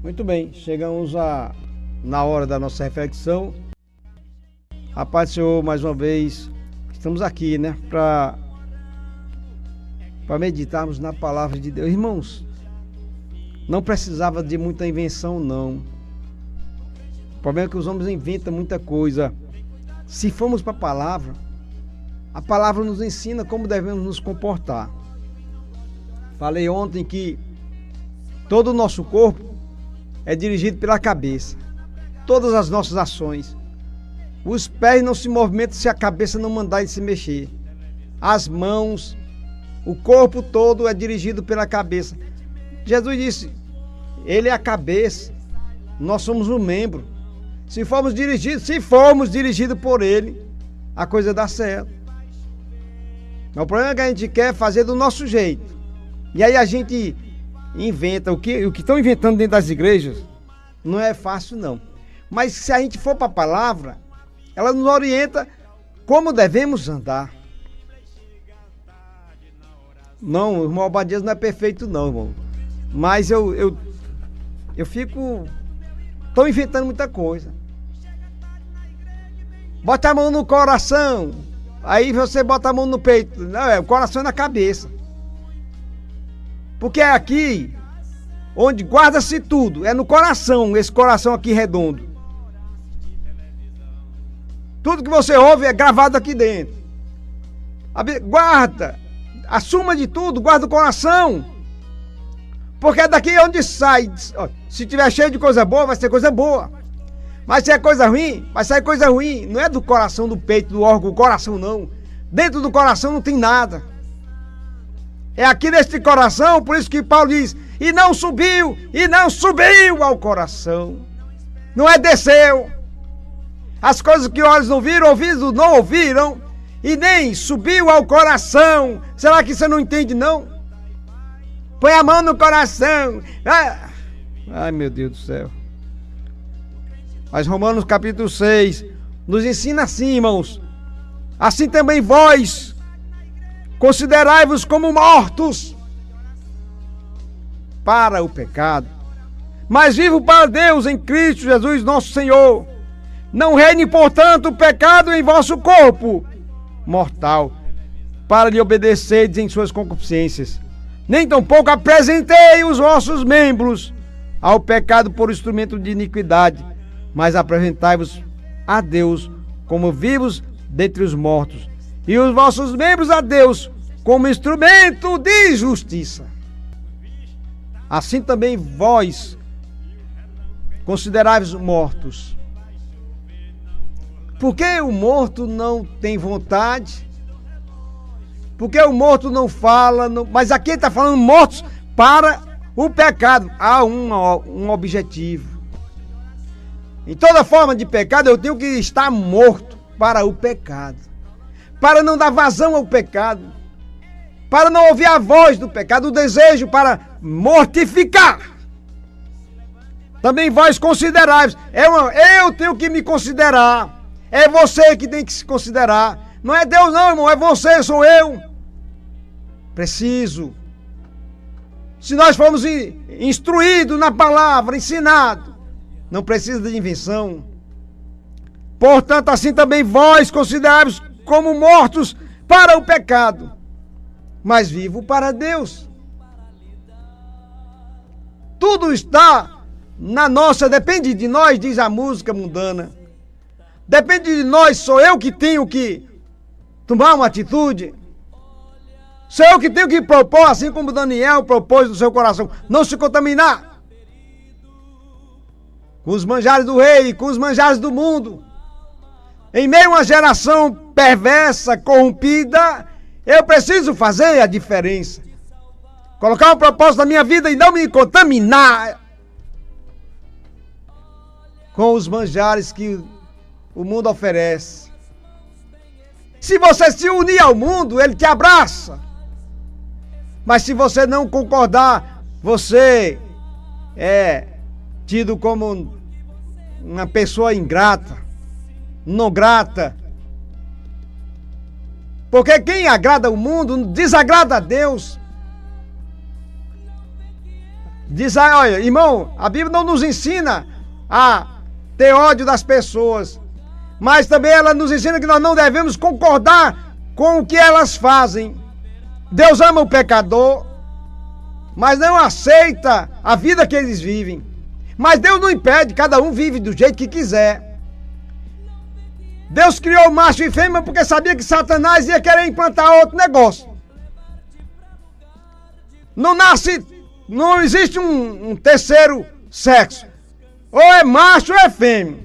Muito bem, chegamos na hora da nossa reflexão. A paz do Senhor, mais uma vez, estamos aqui, né, para meditarmos na palavra de Deus. Irmãos, não precisava de muita invenção, não. O problema é que os homens inventam muita coisa. Se formos para a palavra nos ensina como devemos nos comportar. Falei ontem que todo o nosso corpo é dirigido pela cabeça. Todas as nossas ações. Os pés não se movimentam se a cabeça não mandar ele se mexer. As mãos, o corpo todo é dirigido pela cabeça. Jesus disse, ele é a cabeça, nós somos o membro. Se formos dirigidos por ele, a coisa dá certo. Mas o problema é que a gente quer fazer do nosso jeito. E aí a gente inventa, o que estão inventando dentro das igrejas, não é fácil não. Mas se a gente for para a palavra, ela nos orienta como devemos andar. Não, o irmão Obadias não é perfeito não, irmão. Mas eu fico... Estão inventando muita coisa. Bota a mão no coração. Aí você bota a mão no peito. Não, o coração é na cabeça. Porque é aqui onde guarda-se tudo. É no coração, esse coração aqui redondo. Tudo que você ouve é gravado aqui dentro. Guarda. A suma de tudo, guarda o coração. Porque é daqui onde sai. Se tiver cheio de coisa boa, vai ser coisa boa. Mas se é coisa ruim, vai sair coisa ruim. Não é do coração, do peito, do órgão, do coração não. Dentro do coração não tem nada. É aqui neste coração, por isso que Paulo diz, e não subiu ao coração. Não é desceu. As coisas que olhos não viram, ouvidos não ouviram, e nem subiu ao coração. Será que você não entende não? Põe a mão no coração. Ai, meu Deus do céu. Mas Romanos capítulo 6 nos ensina assim, irmãos. Assim também vós, considerai-vos como mortos para o pecado, mas vivo para Deus em Cristo Jesus nosso Senhor. Não reine, portanto, o pecado em vosso corpo mortal, para lhe obedecerdes em suas concupiscências. Nem tampouco apresentei os vossos membros ao pecado por instrumento de iniquidade, mas apresentai-vos a Deus como vivos dentre os mortos, e os vossos membros a Deus como instrumento de justiça. Assim também vós considerai-vos mortos. Porque o morto não tem vontade, porque o morto não fala, mas aqui ele está falando mortos para o pecado. Há um objetivo. Em toda forma de pecado eu tenho que estar morto para o pecado, para não dar vazão ao pecado, para não ouvir a voz do pecado, o desejo para mortificar. Também vós considerai-vos. Eu tenho que me considerar. É você que tem que se considerar. Não é Deus não, irmão, é você, sou eu. Preciso. Se nós formos instruídos na palavra, ensinados, não precisa de invenção. Portanto, assim também vós considerai-vos como mortos para o pecado, mas vivo para Deus. Tudo está na nossa, depende de nós, diz a música mundana. Depende de nós, sou eu que tenho que tomar uma atitude. Sou eu que tenho que propor, assim como Daniel propôs no seu coração, não se contaminar com os manjares do rei, com os manjares do mundo. Em meio a uma geração perversa, corrompida, eu preciso fazer a diferença. Colocar um propósito na minha vida e não me contaminar com os manjares que o mundo oferece. Se você se unir ao mundo, ele te abraça. Mas se você não concordar, você é tido como uma pessoa ingrata, não grata. Porque quem agrada o mundo desagrada a Deus. Diz aí, olha, irmão, a Bíblia não nos ensina a ter ódio das pessoas, mas também ela nos ensina que nós não devemos concordar com o que elas fazem. Deus ama o pecador, mas não aceita a vida que eles vivem. Mas Deus não impede, cada um vive do jeito que quiser. Deus criou macho e fêmea porque sabia que Satanás ia querer implantar outro negócio. Não existe um terceiro sexo. Ou é macho ou é fêmea.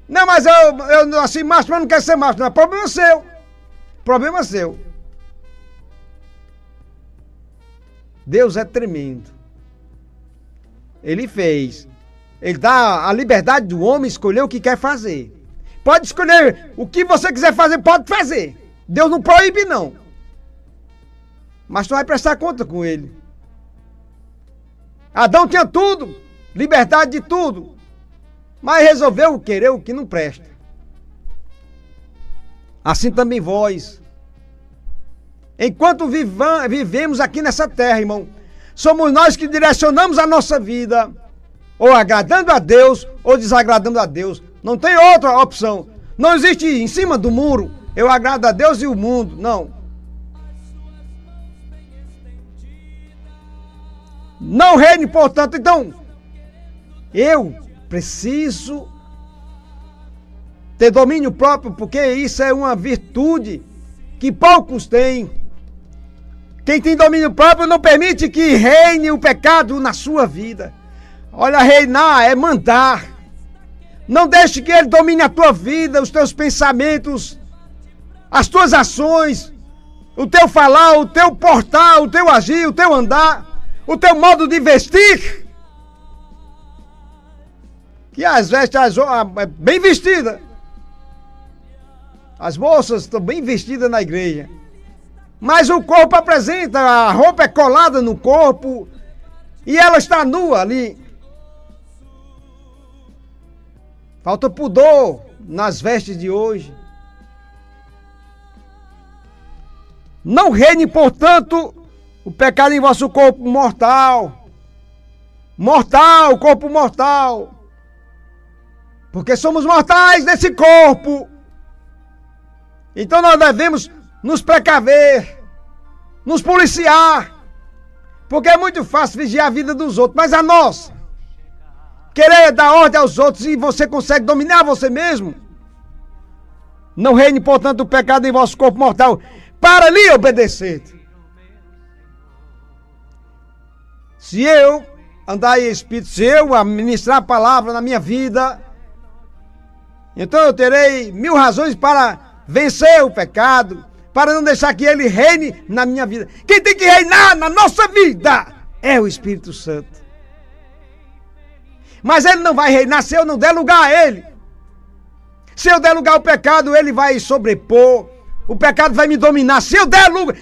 Não, mas eu nasci macho, mas não quero ser macho. Não, problema seu. Problema seu. Deus é tremendo. Ele fez. Ele dá a liberdade do homem escolher o que quer fazer. Pode escolher o que você quiser fazer, pode fazer. Deus não proíbe, não. Mas tu vai prestar conta com ele. Adão tinha tudo, liberdade de tudo, mas resolveu querer o que não presta. Assim também vós. Enquanto vivemos aqui nessa terra, irmão, somos nós que direcionamos a nossa vida, ou agradando a Deus, ou desagradando a Deus. Não tem outra opção. Não existe em cima do muro, eu agrado a Deus e o mundo. Não. Não reine, portanto, então, eu preciso ter domínio próprio, porque isso é uma virtude que poucos têm. Quem tem domínio próprio não permite que reine o pecado na sua vida. Olha, reinar é mandar. Não deixe que ele domine a tua vida, os teus pensamentos, as tuas ações, o teu falar, o teu portar, o teu agir, o teu andar, o teu modo de vestir. Que as vestes bem vestidas. As moças estão bem vestidas na igreja. Mas o corpo apresenta, a roupa é colada no corpo e ela está nua ali. Falta pudor nas vestes de hoje. Não reine, portanto, o pecado em vosso corpo mortal. Mortal, corpo mortal. Porque somos mortais desse corpo. Então nós devemos nos precaver, nos policiar. Porque é muito fácil vigiar a vida dos outros, mas a nossa. Querer dar ordem aos outros e você consegue dominar você mesmo. Não reine, portanto, o pecado em vosso corpo mortal, para lhe obedecer. Se eu andar em espírito, se eu administrar a palavra na minha vida, então eu terei 1000 razões para vencer o pecado, para não deixar que ele reine na minha vida. Quem tem que reinar na nossa vida é o Espírito Santo. Mas ele não vai reinar se eu não der lugar a ele. Se eu der lugar ao pecado, ele vai sobrepor. O pecado vai me dominar. Se eu der lugar,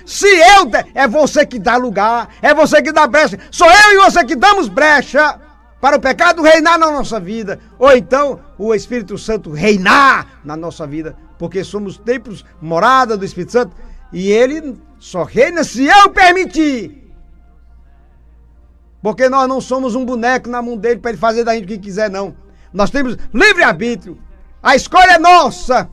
é você que dá lugar, é você que dá brecha. Sou eu e você que damos brecha para o pecado reinar na nossa vida. Ou então o Espírito Santo reinar na nossa vida. Porque somos templos, morada do Espírito Santo. E ele só reina se eu permitir. Porque nós não somos um boneco na mão dele para ele fazer da gente o que quiser, não. Nós temos livre-arbítrio. A escolha é nossa.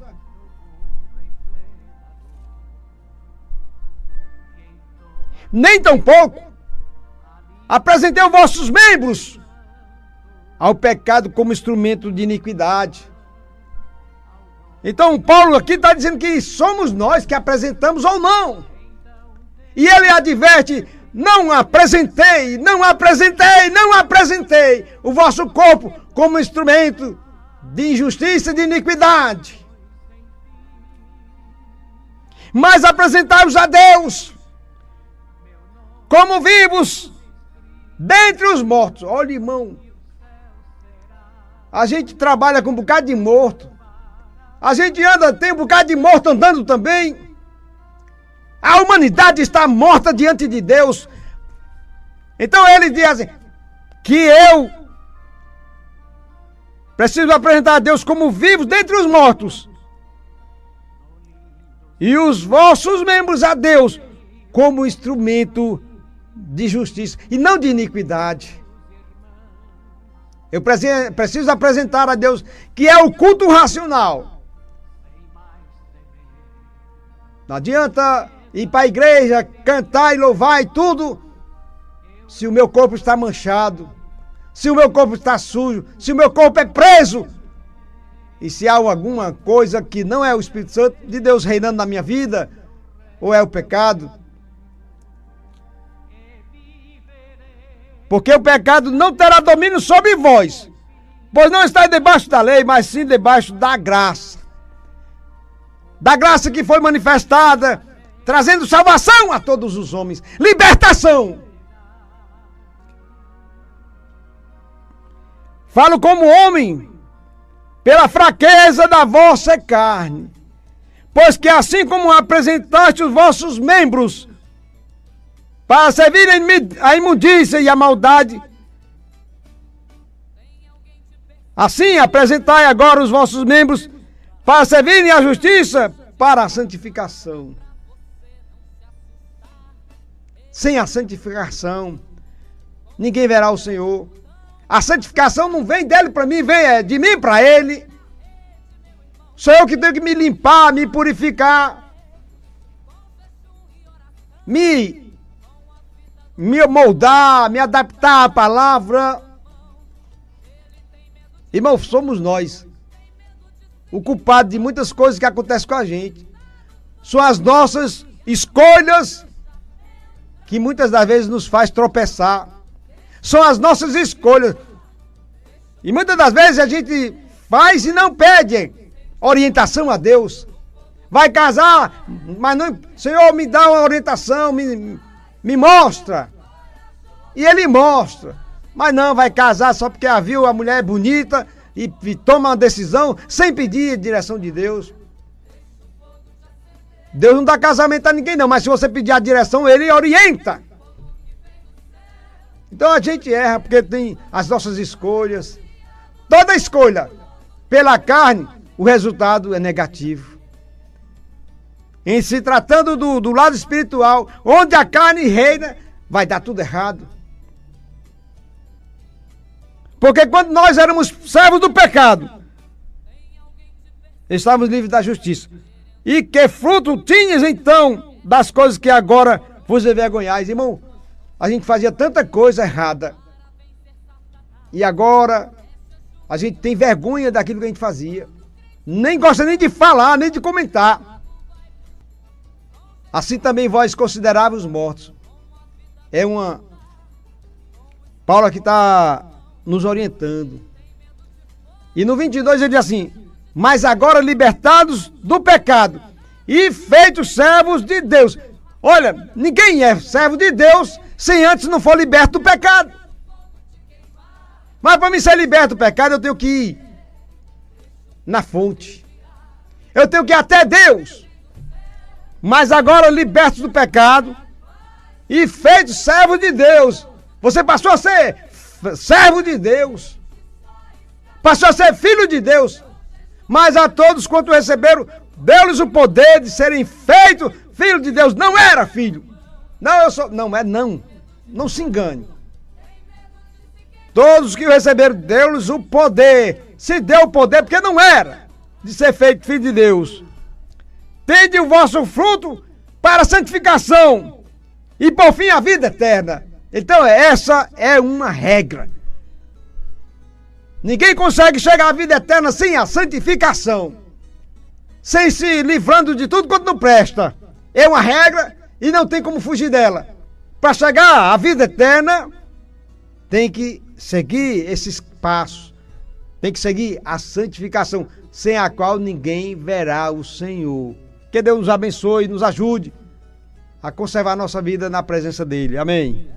Nem tampouco apresentei os vossos membros ao pecado como instrumento de iniquidade. Então Paulo aqui está dizendo que somos nós que apresentamos ou não. E ele adverte: não apresentei o vosso corpo como instrumento de injustiça e de iniquidade. Mas apresentai-os a Deus como vivos dentre os mortos. Olha, irmão, a gente trabalha com um bocado de morto. A gente tem um bocado de morto andando também. A humanidade está morta diante de Deus. Então ele diz assim, que eu preciso apresentar a Deus como vivos dentre os mortos. E os vossos membros a Deus como instrumento de justiça e não de iniquidade. Eu preciso apresentar a Deus que é o culto racional. Não adianta ir para a igreja, cantar e louvar e tudo, se o meu corpo está manchado, se o meu corpo está sujo, se o meu corpo é preso, e se há alguma coisa que não é o Espírito Santo de Deus reinando na minha vida, ou é o pecado. Porque o pecado não terá domínio sobre vós, pois não está debaixo da lei, mas sim debaixo da graça. Da graça que foi manifestada, trazendo salvação a todos os homens, libertação. Falo como homem, pela fraqueza da vossa carne, pois que assim como apresentaste os vossos membros para servirem a imundícia e a maldade, assim apresentai agora os vossos membros para servirem a justiça, para a santificação. Sem a santificação, ninguém verá o Senhor. A santificação não vem dele para mim, vem de mim para ele. Sou eu que tenho que me limpar, me purificar, me moldar, me adaptar à palavra. Irmão, somos nós o culpado de muitas coisas que acontecem com a gente. São as nossas escolhas que muitas das vezes nos faz tropeçar. São as nossas escolhas. E muitas das vezes a gente faz e não pede orientação a Deus. Vai casar, mas não, Senhor, me dá uma orientação, me mostra. E ele mostra. Mas não, vai casar só porque viu a mulher é bonita e toma uma decisão sem pedir a direção de Deus. Deus não dá casamento a ninguém não, mas se você pedir a direção, ele orienta. Então a gente erra porque tem as nossas escolhas. Toda escolha pela carne, o resultado é negativo. Em se tratando do lado espiritual, onde a carne reina, vai dar tudo errado. Porque quando nós éramos servos do pecado, estávamos livres da justiça. E que fruto tinhas então das coisas que agora vos envergonhais? Irmão, a gente fazia tanta coisa errada. E agora a gente tem vergonha daquilo que a gente fazia. Nem gosta nem de falar, nem de comentar. Assim também vós consideráveis os mortos. Paulo aqui está nos orientando. E no 22 ele diz assim: mas agora libertados do pecado e feitos servos de Deus. Olha, ninguém é servo de Deus sem antes não for liberto do pecado. Mas para mim ser liberto do pecado, eu tenho que ir na fonte. Eu tenho que ir até Deus. Mas agora libertos do pecado e feitos servos de Deus. Você passou a ser servo de Deus. Passou a ser filho de Deus. Mas a todos quanto receberam, deu-lhes o poder de serem feitos filho de Deus. Não era filho. Não, eu sou. Não é não. Não se engane. Todos que o receberam, deu-lhes o poder. Se deu o poder, porque não era de ser feito filho de Deus. Tende o vosso fruto para a santificação e por fim a vida eterna. Então essa é uma regra. Ninguém consegue chegar à vida eterna sem a santificação. Sem se livrando de tudo quanto não presta. É uma regra e não tem como fugir dela. Para chegar à vida eterna, tem que seguir esses passos. Tem que seguir a santificação, sem a qual ninguém verá o Senhor. Que Deus nos abençoe e nos ajude a conservar a nossa vida na presença dEle. Amém.